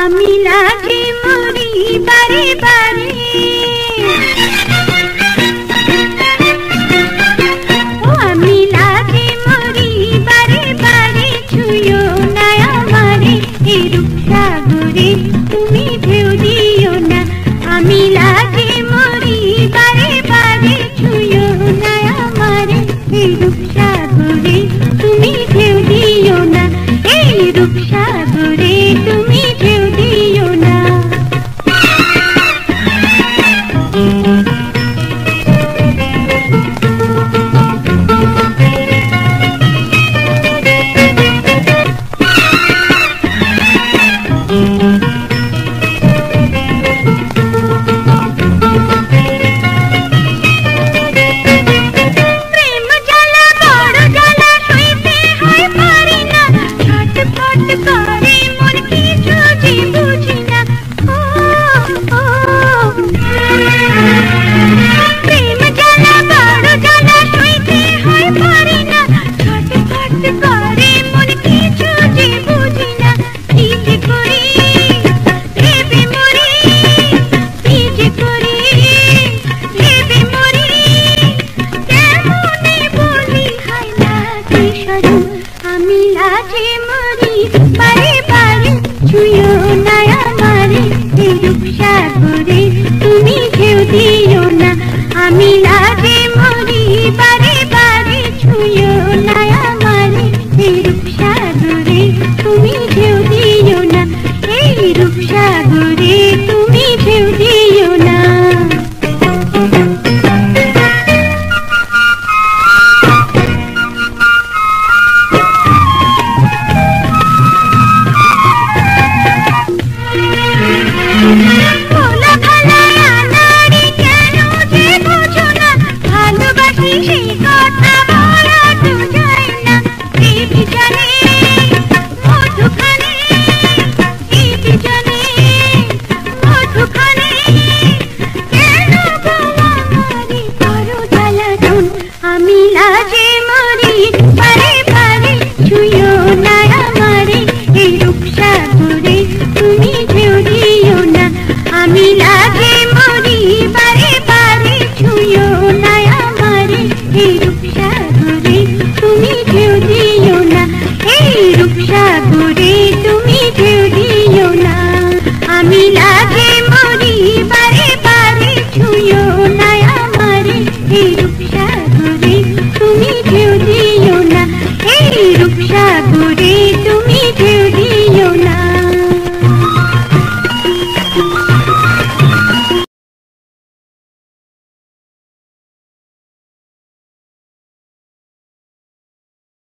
আমি লাজে মরি বারে বারে, আমি লাজে মরি বারে বারে, ছুঁয়ো না আমারে এই রূপসাগরে তুমি ঢেউ দিও না। আমি লাজে মরি বারে বারে, ছুঁয়ো না আমারে এই রূপসাগরে তুমি ঢেউ দিও না, এই রূপসাগরে তুমি ঢেউ দিও না। প্রেম জ্বালা বড় জ্বালা, সইতে হয় পারি না, ছটফট করে মন কিছু যে বুঝি না। ও ও প্রেম জ্বালা বড় জ্বালা, সইতে হয় পারি না, ছটফট করে মন কিছু যে বুঝি না। কি যে করি ভেবে মরি, কি যে করি ভেবে মরি, কেমনে বলি হয় না কি সরু। আমি